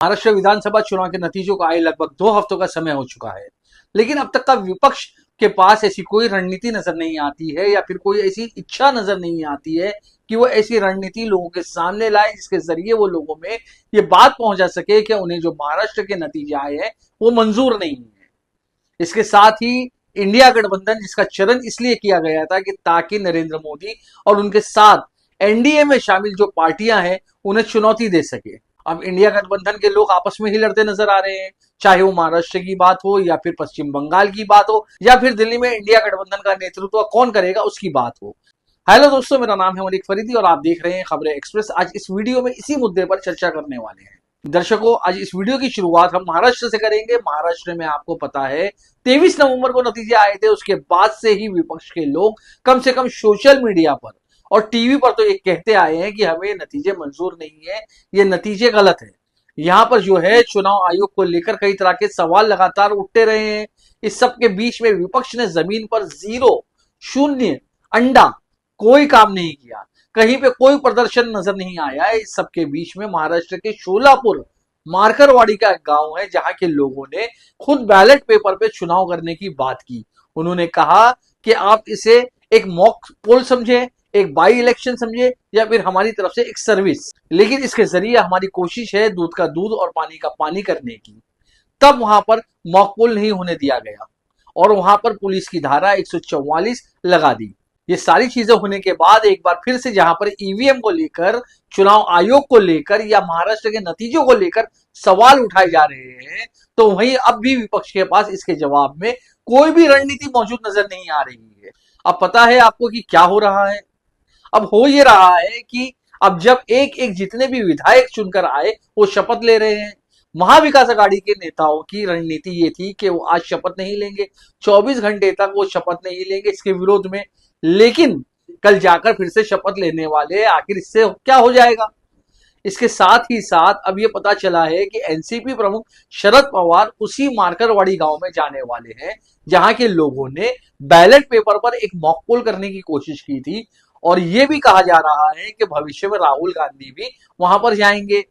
महाराष्ट्र विधानसभा चुनाव के नतीजों को आए लगभग 2 हफ्तों का समय हो चुका है, लेकिन अब तक का विपक्ष के पास ऐसी कोई रणनीति नजर नहीं आती है या फिर कोई ऐसी इच्छा नजर नहीं आती है कि वो ऐसी रणनीति लोगों के सामने लाए जिसके जरिए वो लोगों में ये बात पहुंचा सके कि उन्हें जो महाराष्ट्र के नतीजे आए हैं वो मंजूर नहीं है। इसके साथ ही इंडिया गठबंधन जिसका चयन इसलिए किया गया था कि ताकि नरेंद्र मोदी और उनके साथ एनडीए में शामिल जो पार्टियां हैं उन्हें चुनौती दे सके। अब इंडिया गठबंधन के लोग आपस में ही लड़ते नजर आ रहे हैं, चाहे वो महाराष्ट्र की बात हो या फिर पश्चिम बंगाल की बात हो या फिर दिल्ली में इंडिया गठबंधन का नेतृत्व कौन करेगा उसकी बात हो। हेलो दोस्तों, मेरा नाम है मलिक फरीदी और आप देख रहे हैं खबरें एक्सप्रेस। आज इस वीडियो में इसी मुद्दे पर चर्चा करने वाले हैं। दर्शकों, आज इस वीडियो की शुरुआत हम महाराष्ट्र से करेंगे। महाराष्ट्र में आपको पता है 23 नवंबर को नतीजे आए थे, उसके बाद से ही विपक्ष के लोग कम से कम सोशल मीडिया पर और टीवी पर तो ये कहते आए हैं कि हमें नतीजे मंजूर नहीं है, ये नतीजे गलत है। यहाँ पर जो है चुनाव आयोग को लेकर कई तरह के सवाल लगातार उठते रहे हैं। इस सब के बीच में विपक्ष ने जमीन पर जीरो, शून्य, अंडा कोई काम नहीं किया, कहीं पे कोई प्रदर्शन नजर नहीं आया। इस सबके बीच में महाराष्ट्र के शोलापुर मारकरवाड़ी का एक गांव है जहां के लोगों ने खुद बैलेट पेपर पे चुनाव करने की बात की। उन्होंने कहा कि आप इसे एक मॉक पोल समझे, एक बाई इलेक्शन समझे या फिर हमारी तरफ से एक सर्विस, लेकिन इसके जरिए हमारी कोशिश है दूध का दूध और पानी का पानी करने की। तब वहां पर मॉक पोल नहीं होने दिया गया और वहां पर पुलिस की धारा 144 लगा दी। ये सारी चीजें होने के बाद एक बार फिर से जहां पर ईवीएम को लेकर, चुनाव आयोग को लेकर या महाराष्ट्र के नतीजों को लेकर सवाल उठाए जा रहे हैं, तो वहीं अब भी विपक्ष के पास इसके जवाब में कोई भी रणनीति मौजूद नजर नहीं आ रही है। अब पता है आपको कि क्या हो रहा है? अब हो ये रहा है कि अब जब एक एक जितने भी विधायक चुनकर आए वो शपथ ले रहे हैं। महाविकास आघाड़ी के नेताओं की रणनीति ये थी कि वो आज शपथ नहीं लेंगे, 24 घंटे तक वो शपथ नहीं लेंगे इसके विरोध में, लेकिन कल जाकर फिर से शपथ लेने वाले। आखिर इससे क्या हो जाएगा? इसके साथ ही साथ अब ये पता चला है कि एनसीपी प्रमुख शरद पवार उसी मारकरवाड़ी गांव में जाने वाले हैं जहां के लोगों ने बैलेट पेपर पर एक मॉक पोल करने की कोशिश की थी और यह भी कहा जा रहा है कि भविष्य में राहुल गांधी भी वहां पर जाएंगे।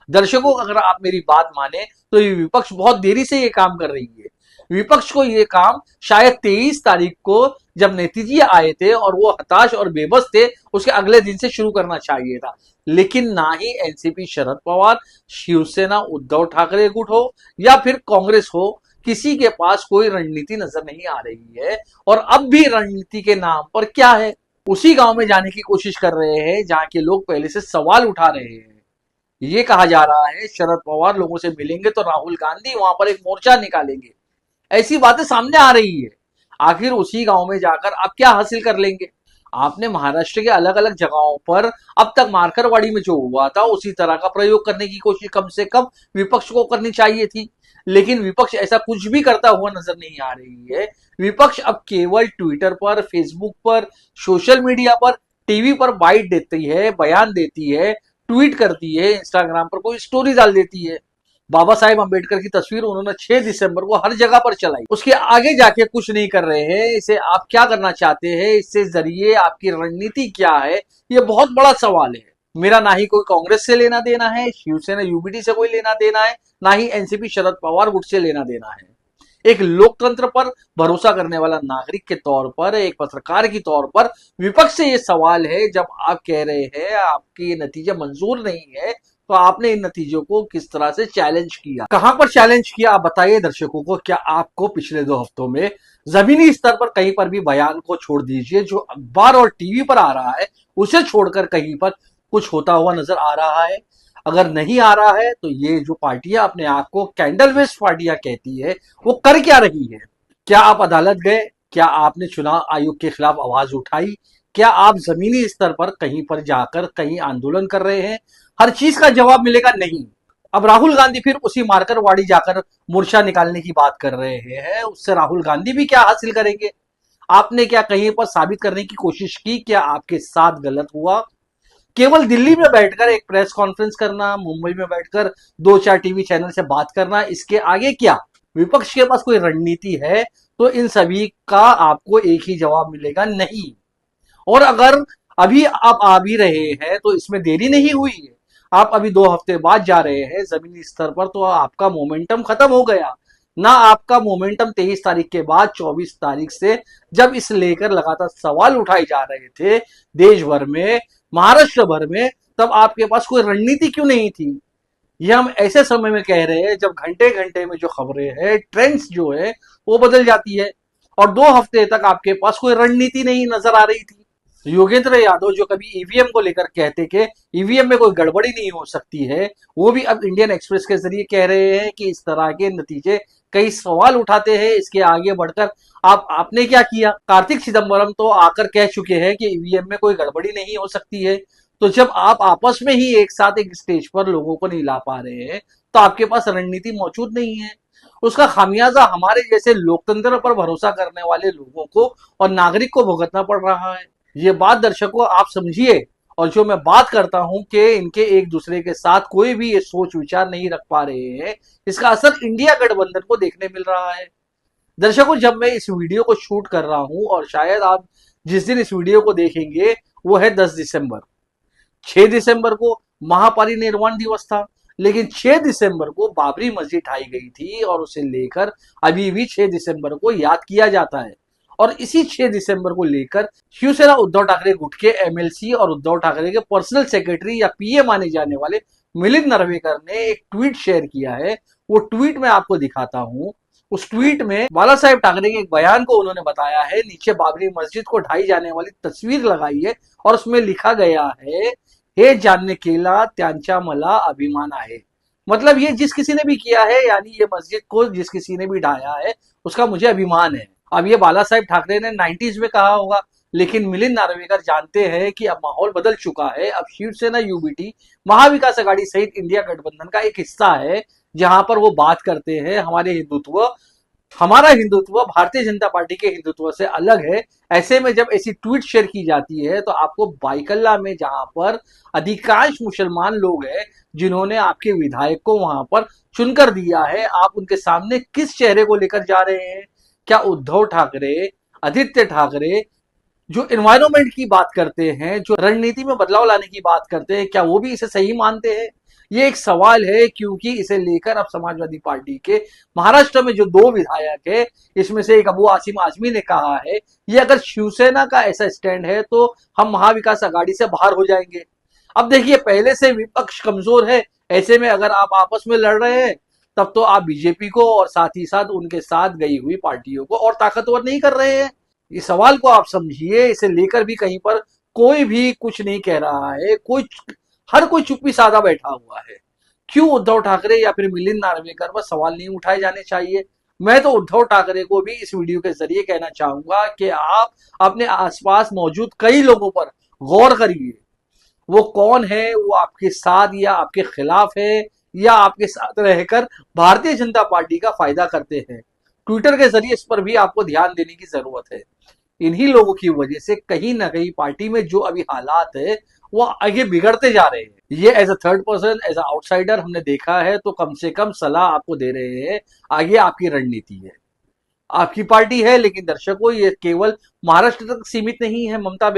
दर्शकों, अगर आप मेरी बात माने तो ये विपक्ष बहुत देरी से ये काम कर रही है। विपक्ष को ये काम शायद 23 तारीख को जब नतीजे आए थे और वो हताश और बेबस थे, उसके अगले दिन से शुरू करना चाहिए था, लेकिन ना ही एनसीपी शरद पवार, शिवसेना उद्धव ठाकरे गुट हो या फिर कांग्रेस हो, किसी के पास कोई रणनीति नजर नहीं आ रही है। और अब भी रणनीति के नाम पर क्या है, उसी गांव में जाने की कोशिश कर रहे हैं जहां के लोग पहले से सवाल उठा रहे हैं। ये कहा जा रहा है शरद पवार लोगों से मिलेंगे तो राहुल गांधी वहां पर एक मोर्चा निकालेंगे, ऐसी बातें सामने आ रही है। आखिर उसी गांव में जाकर आप क्या हासिल कर लेंगे? आपने महाराष्ट्र के अलग अलग जगहों पर अब तक मारकरवाड़ी में जो हुआ था उसी तरह का प्रयोग करने की कोशिश कम से कम विपक्ष को करनी चाहिए थी, लेकिन विपक्ष ऐसा कुछ भी करता हुआ नजर नहीं आ रही है। विपक्ष अब केवल ट्विटर पर, फेसबुक पर, सोशल मीडिया पर, टीवी पर बाइट देती है, बयान देती है, ट्वीट करती है, इंस्टाग्राम पर कोई स्टोरी डाल देती है। बाबा साहेब अंबेडकर की तस्वीर उन्होंने 6 दिसंबर को हर जगह पर चलाई, उसके आगे जाके कुछ नहीं कर रहे हैं। इसे आप क्या करना चाहते हैं? इससे जरिए आपकी रणनीति क्या है? ये बहुत बड़ा सवाल है। मेरा ना ही कोई कांग्रेस से लेना देना है, शिवसेना यूबीटी से कोई लेना देना है, ना ही एनसीपी शरद पवार गुट से लेना देना है। एक लोकतंत्र पर भरोसा करने वाला नागरिक के तौर पर, एक पत्रकार के तौर पर विपक्ष से ये सवाल है, जब आप कह रहे हैं आपके ये नतीजे मंजूर नहीं है, तो आपने इन नतीजों को किस तरह से चैलेंज किया, कहां पर चैलेंज किया, आप बताइए दर्शकों को। क्या आपको पिछले 2 हफ्तों में जमीनी स्तर पर कहीं पर भी बयान को छोड़ दीजिए, जो अखबार और टीवी पर आ रहा है उसे छोड़कर कहीं पर कुछ होता हुआ नजर आ रहा है? अगर नहीं आ रहा है तो ये जो पार्टियां अपने आप को कैंडल वेस्ट पार्टियां कहती है वो कर क्या रही है? क्या आप अदालत गए? क्या आपने चुनाव आयोग के खिलाफ आवाज उठाई? क्या आप जमीनी स्तर पर कहीं पर जाकर कहीं आंदोलन कर रहे हैं? हर चीज का जवाब मिलेगा नहीं। अब राहुल गांधी फिर उसी मारकरवाड़ी जाकर मोर्चा निकालने की बात कर रहे हैं, उससे राहुल गांधी भी क्या हासिल करेंगे? आपने क्या कहीं पर साबित करने की कोशिश की क्या आपके साथ गलत हुआ? केवल दिल्ली में बैठकर एक प्रेस कॉन्फ्रेंस करना, मुंबई में बैठकर 2-4 टीवी चैनल से बात करना, इसके आगे क्या? विपक्ष के पास कोई रणनीति है? तो इन सभी का आपको एक ही जवाब मिलेगा, नहीं। और अगर अभी आप आ भी रहे हैं तो इसमें देरी नहीं हुई है। आप अभी 2 हफ्ते बाद जा रहे हैं जमीनी स्तर पर, तो आपका मोमेंटम खत्म हो गया ना। आपका मोमेंटम 23 तारीख के बाद 24 तारीख से जब इस लेकर लगातार सवाल उठाए जा रहे थे देश भर में, महाराष्ट्र भर में, तब आपके पास कोई रणनीति क्यों नहीं थी? ये हम ऐसे समय में कह रहे हैं जब घंटे घंटे में जो खबरें हैं, ट्रेंड्स जो है वो बदल जाती है, और 2 हफ्ते तक आपके पास कोई रणनीति नहीं नजर आ रही थी। योगेंद्र यादव जो कभी ईवीएम को लेकर कहते कि ईवीएम में कोई गड़बड़ी नहीं हो सकती है, वो भी अब इंडियन एक्सप्रेस के जरिए कह रहे हैं कि इस तरह के नतीजे कई सवाल उठाते हैं। इसके आगे बढ़कर आपने क्या किया? कार्तिक चिदम्बरम तो आकर कह चुके हैं कि ईवीएम में कोई गड़बड़ी नहीं हो सकती है। तो जब आप आपस में ही एक साथ एक स्टेज पर लोगों को नहीं ला पा रहे हैं, तो आपके पास रणनीति मौजूद नहीं है। उसका खामियाजा हमारे जैसे लोकतंत्र पर भरोसा करने वाले लोगों को और नागरिक को भुगतना पड़ रहा है। ये बात दर्शकों आप समझिए। और जो मैं बात करता हूं कि इनके एक दूसरे के साथ कोई भी ये सोच विचार नहीं रख पा रहे हैं, इसका असर इंडिया गठबंधन को देखने मिल रहा है। दर्शकों, जब मैं इस वीडियो को शूट कर रहा हूं, और शायद आप जिस दिन इस वीडियो को देखेंगे वो है 10 दिसंबर। 6 दिसंबर को महापरिनिर्वाण दिवस था, लेकिन 6 दिसंबर को बाबरी मस्जिद ढाई गई थी, और उसे लेकर अभी भी 6 दिसंबर को याद किया जाता है। और इसी 6 दिसंबर को लेकर शिवसेना उद्धव ठाकरे गुट के एमएलसी और उद्धव ठाकरे के पर्सनल सेक्रेटरी या पीए माने जाने वाले मिलिंद नार्वेकर ने एक ट्वीट शेयर किया है। वो ट्वीट मैं आपको दिखाता हूं। उस ट्वीट में बाला साहेब ठाकरे के एक बयान को उन्होंने बताया है। नीचे बाबरी मस्जिद को ढाई जाने वाली तस्वीर लगाई है, और उसमें लिखा गया है, हे जानने केला त्यांचा मला अभिमान आहे। मतलब ये जिस किसी ने भी किया है, यानी ये मस्जिद को जिस किसी ने भी ढाया है, उसका मुझे अभिमान है। अब ये बाला साहेब ठाकरे ने 90s में कहा होगा, लेकिन मिलिंद नार्वेकर जानते हैं कि अब माहौल बदल चुका है। अब शिवसेना यूबीटी महाविकास आघाड़ी सहित इंडिया गठबंधन का एक हिस्सा है, जहां पर वो बात करते हैं हमारा हिंदुत्व भारतीय जनता पार्टी के हिंदुत्व से अलग है। ऐसे में जब ऐसी ट्वीट शेयर की जाती है, तो आपको बाइकल्ला में, जहां पर अधिकांश मुसलमान लोग हैं जिन्होंने आपके विधायक को वहां पर चुनकर दिया है, आप उनके सामने किस चेहरे को लेकर जा रहे हैं? क्या उद्धव ठाकरे, आदित्य ठाकरे जो एनवायरमेंट की बात करते हैं, जो रणनीति में बदलाव लाने की बात करते हैं, क्या वो भी इसे सही मानते हैं? ये एक सवाल है, क्योंकि इसे लेकर अब समाजवादी पार्टी के महाराष्ट्र में जो 2 विधायक है, इसमें से एक अबू आसिम आजमी ने कहा है, ये अगर शिवसेना का ऐसा स्टैंड है तो हम महाविकास आघाड़ी से बाहर हो जाएंगे। अब देखिए, पहले से विपक्ष कमजोर है, ऐसे में अगर आप आपस में लड़ रहे हैं, तब तो आप बीजेपी को और साथ ही साथ उनके साथ गई हुई पार्टियों को और ताकतवर नहीं कर रहे हैं। इस सवाल को आप समझिए। इसे लेकर भी कहीं पर कोई भी कुछ नहीं कह रहा है, हर कोई चुप्पी साधा बैठा हुआ है। क्यों उद्धव ठाकरे या फिर मिलिंद नार्वेकर पर सवाल नहीं उठाए जाने चाहिए? मैं तो उद्धव ठाकरे को भी इस वीडियो के जरिए कहना चाहूंगा कि आप अपने आसपास मौजूद कई लोगों पर गौर करिए। वो कौन है? वो आपके साथ या आपके खिलाफ है, या आपके साथ रहकर भारतीय जनता पार्टी का फायदा करते हैं? ट्विटर के जरिए इस पर भी आपको ध्यान देने की जरूरत है। इन्हीं लोगों की वजह से कहीं ना कहीं पार्टी में जो अभी हालात है वो आगे बिगड़ते जा रहे हैं। ये as a third person, as a outsider हमने देखा है, तो कम से कम सलाह आपको दे रहे हैं। आगे आपकी रणनीति है, आपकी पार्टी है, लेकिन दर्शकों ये केवल महाराष्ट्र तक सीमित नहीं है। ममता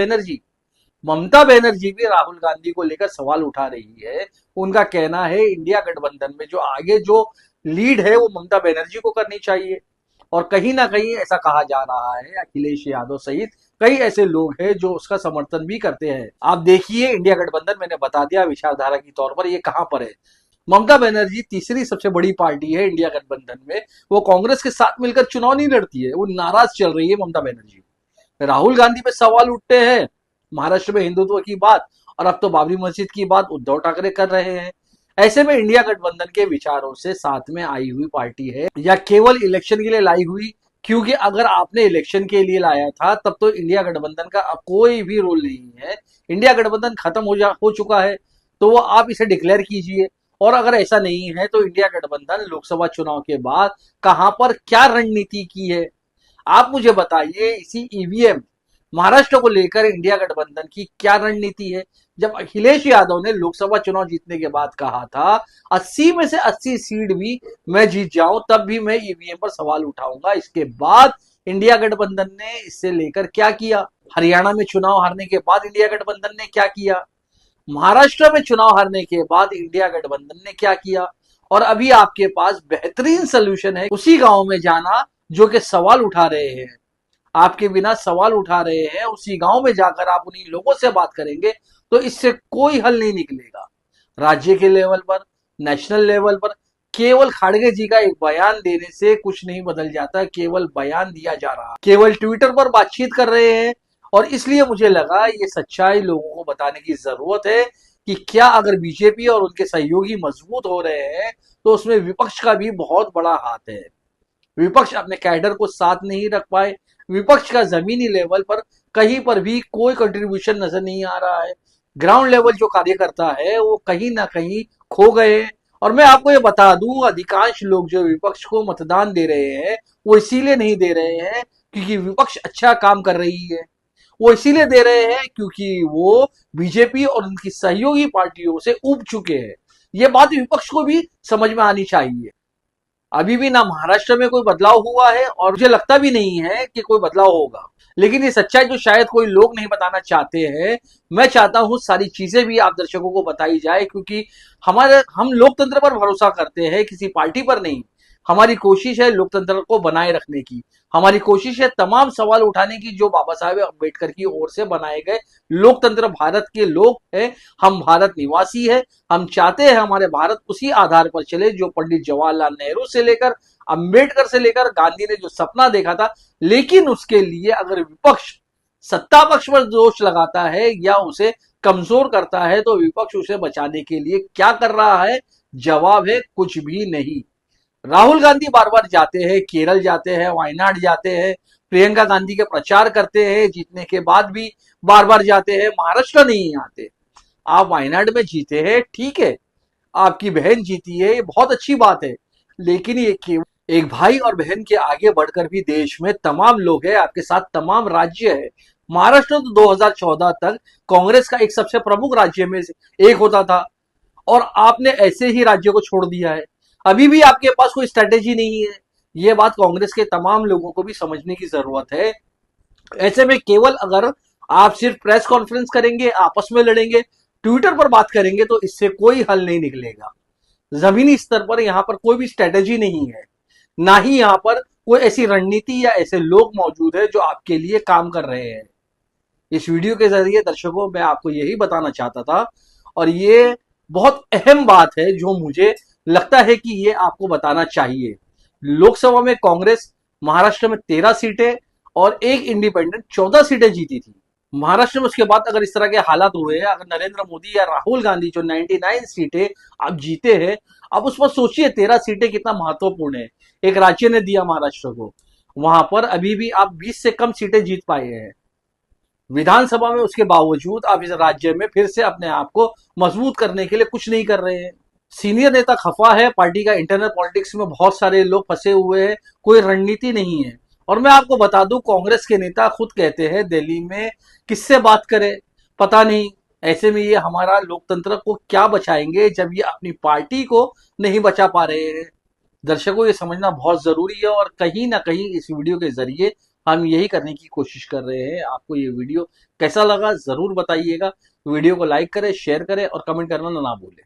बनर्जी भी राहुल गांधी को लेकर सवाल उठा रही है। उनका कहना है इंडिया गठबंधन में जो आगे जो लीड है वो ममता बनर्जी को करनी चाहिए। और कहीं ना कहीं ऐसा कहा जा रहा है, अखिलेश यादव सहित कई ऐसे लोग हैं जो उसका समर्थन भी करते हैं। आप देखिए, इंडिया गठबंधन मैंने बता दिया विचारधारा की तौर पर ये कहां पर है। ममता बनर्जी तीसरी सबसे बड़ी पार्टी है इंडिया गठबंधन में। वो कांग्रेस के साथ मिलकर चुनाव नहीं लड़ती है, वो नाराज चल रही है ममता बनर्जी। राहुल गांधी पे सवाल उठते हैं, महाराष्ट्र में हिंदुत्व की बात, और अब तो बाबरी मस्जिद की बात उद्धव ठाकरे कर रहे हैं। ऐसे में इंडिया गठबंधन के विचारों से साथ में आई हुई पार्टी है, या केवल इलेक्शन के लिए लाई हुई? क्योंकि अगर आपने इलेक्शन के लिए लाया था, तब तो इंडिया गठबंधन का अब कोई भी रोल नहीं है। इंडिया गठबंधन खत्म हो चुका है, तो वो आप इसे डिक्लेयर कीजिए। और अगर ऐसा नहीं है, तो इंडिया गठबंधन लोकसभा चुनाव के बाद कहां पर क्या रणनीति की है, आप मुझे बताइए। इसी ईवीएम महाराष्ट्र को लेकर इंडिया गठबंधन की क्या रणनीति है? जब अखिलेश यादव ने लोकसभा चुनाव जीतने के बाद कहा था 80 में से 80 सीट भी मैं जीत जाऊं, तब भी मैं ईवीएम पर सवाल उठाऊंगा। इसके बाद इंडिया गठबंधन ने इससे लेकर क्या किया? हरियाणा में चुनाव हारने के बाद इंडिया गठबंधन ने क्या किया? महाराष्ट्र में चुनाव हारने के बाद इंडिया गठबंधन ने क्या किया, और अभी आपके पास बेहतरीन सोल्यूशन है उसी गांव में जाना जो कि सवाल उठा रहे हैं, आपके बिना सवाल उठा रहे हैं। उसी गांव में जाकर आप उन्हीं लोगों से बात करेंगे तो इससे कोई हल नहीं निकलेगा। राज्य के लेवल पर, नेशनल लेवल पर केवल खाड़गे जी का एक बयान देने से कुछ नहीं बदल जाता, केवल बयान दिया जा रहा, केवल ट्विटर पर बातचीत कर रहे हैं। और इसलिए मुझे लगा ये सच्चाई लोगों को बताने की जरूरत है कि क्या अगर बीजेपी और उनके सहयोगी मजबूत हो रहे हैं तो उसमें विपक्ष का भी बहुत बड़ा हाथ है। विपक्ष अपने कैडर को साथ नहीं रख पाए, विपक्ष का जमीनी लेवल पर कहीं पर भी कोई कंट्रीब्यूशन नजर नहीं आ रहा है। ग्राउंड लेवल जो कार्यकर्ता है वो कहीं ना कहीं खो गए हैं। और मैं आपको ये बता दूं, अधिकांश लोग जो विपक्ष को मतदान दे रहे हैं वो इसीलिए नहीं दे रहे हैं क्योंकि विपक्ष अच्छा काम कर रही है, वो इसीलिए दे रहे हैं क्योंकि वो बीजेपी और उनकी सहयोगी पार्टियों से ऊब चुके हैं। ये बात विपक्ष को भी समझ में आनी चाहिए। अभी भी ना महाराष्ट्र में कोई बदलाव हुआ है और मुझे लगता भी नहीं है कि कोई बदलाव होगा, लेकिन ये सच्चाई जो शायद कोई लोग नहीं बताना चाहते हैं, मैं चाहता हूं सारी चीजें भी आप दर्शकों को बताई जाए, क्योंकि हम लोकतंत्र पर भरोसा करते हैं, किसी पार्टी पर नहीं। हमारी कोशिश है लोकतंत्र को बनाए रखने की, हमारी कोशिश है तमाम सवाल उठाने की जो बाबा साहेब अम्बेडकर की ओर से बनाए गए लोकतंत्र भारत के लोग हैं। हम भारत निवासी है, हम चाहते हैं हमारे भारत उसी आधार पर चले जो पंडित जवाहरलाल नेहरू से लेकर अंबेडकर से लेकर गांधी ने जो सपना देखा था। लेकिन उसके लिए अगर विपक्ष सत्ता पक्ष पर दोष लगाता है या उसे कमजोर करता है तो विपक्ष उसे बचाने के लिए क्या कर रहा है? जवाब है कुछ भी नहीं। राहुल गांधी बार बार जाते हैं, केरल जाते हैं, वायनाड जाते हैं, प्रियंका गांधी के प्रचार करते हैं, जीतने के बाद भी बार बार जाते हैं, महाराष्ट्र नहीं आते। आप वायनाड में जीते हैं, ठीक है, आपकी बहन जीती है, ये बहुत अच्छी बात है, लेकिन ये केवल एक भाई और बहन के आगे बढ़कर भी देश में तमाम लोग हैं, आपके साथ तमाम राज्य है। महाराष्ट्र तो 2014 तक कांग्रेस का एक सबसे प्रमुख राज्य में से एक होता था और आपने ऐसे ही राज्य को छोड़ दिया है। अभी भी आपके पास कोई स्ट्रेटेजी नहीं है, ये बात कांग्रेस के तमाम लोगों को भी समझने की जरूरत है। ऐसे में केवल अगर आप सिर्फ प्रेस कॉन्फ्रेंस करेंगे, आपस में लड़ेंगे, ट्विटर पर बात करेंगे तो इससे कोई हल नहीं निकलेगा। जमीनी स्तर पर यहाँ पर कोई भी स्ट्रेटेजी नहीं है, ना ही यहाँ पर कोई ऐसी रणनीति या ऐसे लोग मौजूद है जो आपके लिए काम कर रहे हैं। इस वीडियो के जरिए दर्शकों मैं आपको यही बताना चाहता था, और ये बहुत अहम बात है जो मुझे लगता है कि ये आपको बताना चाहिए। लोकसभा में कांग्रेस महाराष्ट्र में 13 सीटें और एक इंडिपेंडेंट 14 सीटें जीती थी। महाराष्ट्र में उसके बाद अगर इस तरह के हालात हुए, अगर नरेंद्र मोदी या राहुल गांधी जो 99 सीटें आप जीते हैं, अब उस पर सोचिए 13 सीटें कितना महत्वपूर्ण है। एक राज्य ने दिया महाराष्ट्र को, वहां पर अभी भी आप 20 से कम सीटें जीत पाए हैं विधानसभा में। उसके बावजूद आप इस राज्य में फिर से अपने आप को मजबूत करने के लिए कुछ नहीं कर रहे हैं। सीनियर नेता खफा है, पार्टी का इंटरनल पॉलिटिक्स में बहुत सारे लोग फंसे हुए हैं, कोई रणनीति नहीं है। और मैं आपको बता दूं, कांग्रेस के नेता खुद कहते हैं दिल्ली में किससे बात करें पता नहीं। ऐसे में ये हमारा लोकतंत्र को क्या बचाएंगे जब ये अपनी पार्टी को नहीं बचा पा रहे हैं। दर्शकों ये समझना बहुत जरूरी है, और कहीं ना कहीं इस वीडियो के जरिए हम यही करने की कोशिश कर रहे हैं। आपको ये वीडियो कैसा लगा जरूर बताइएगा। वीडियो को लाइक करें, शेयर करें और कमेंट करना ना भूलें।